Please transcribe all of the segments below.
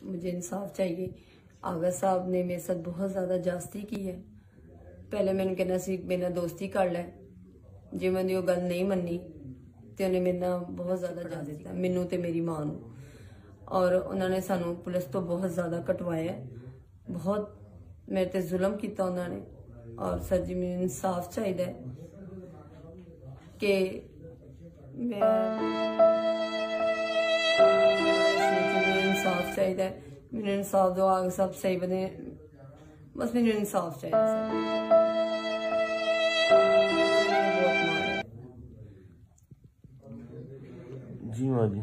मुझे इंसाफ चाहिए। आगा साहब ने मेरे साथ बहुत ज़्यादा जास्ती की है। पहले मैंने कहना सी मेरा दोस्ती कर लै, जे मैंने वो गल नहीं मनी तो उन्हें मेरे नाल बहुत ज़्यादा जा दिता मैनू ते मेरी मां नू। और उन्होंने सानू पुलिस तो बहुत ज़्यादा कटवाया, बहुत मेरे ते जुल्म किया उन्होंने। और सर जी मैनू इंसाफ चाहिए कि मैं इंसाफ चाहिए, मैंने इंसाफ दो। आगे सब सही बने, बस मैंने इंसाफ चाहिए जी माँ जी।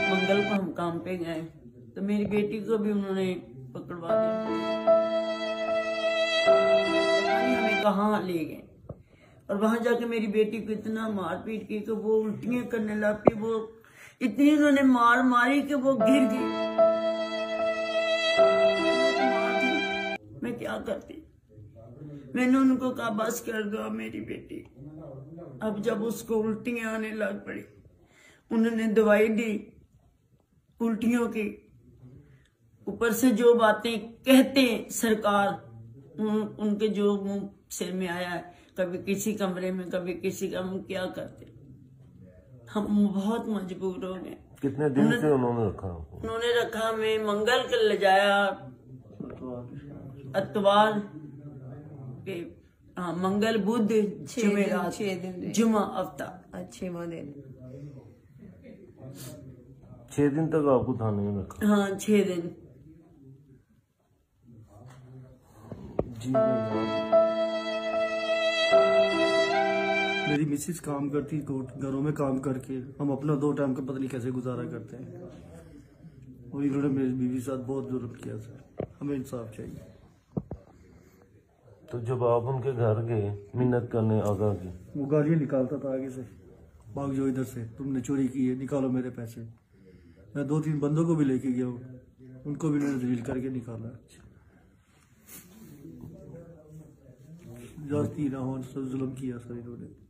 मंगल को हम काम पे गए तो मेरी बेटी को भी उन्होंने पकड़वा दिया, हमें कहाँ ले गए। और वहां जाके मेरी बेटी को इतना मार पीट की कि वो उल्टियां करने लग पी। वो इतनी उन्होंने मार मारी कि वो गिर गई। मैं क्या करती, मैंने उनको कहा बस कर दो मेरी बेटी। अब जब उसको उल्टियां आने लग पड़ी, उन्होंने दवाई दी उल्टियों की। ऊपर से जो बातें कहते सरकार, उनके जो मुंह सिर में आया है, कभी किसी कमरे में कभी किसी का, हम क्या करते। हम बहुत मजबूर हो गए। कितने दिन से उन्होंने रखा? उन्होंने रखा, हमें मंगल के ले जाया, अतवार के, हाँ मंगल बुध जुमेरात 6 दिन जुमा हफ्ता 6वां दिन। 6 दिन तक आपको थाने में रखा? हाँ 6 दिन। जी भाई। मेरी मिसिस काम करती घरों में काम करके, हम अपना 2 टाइम का पता नहीं कैसे गुजारा करते हैं। और इन्होंने मेरी बीवी साथ बहुत जुल्म किया सर, हमें इंसाफ चाहिए। तो जब आप उनके घर गए मिन्नत करने आगा की, वो गालियाँ निकालता था आगे से, भाग जो इधर से, तुमने चोरी की है, निकालो मेरे पैसे। मैं 2-3 बंदों को भी लेके गया हूँ, उनको भी उन्होंने जलील करके निकाला। जाती ना हो, सब जुल्म किया सर इन्होंने।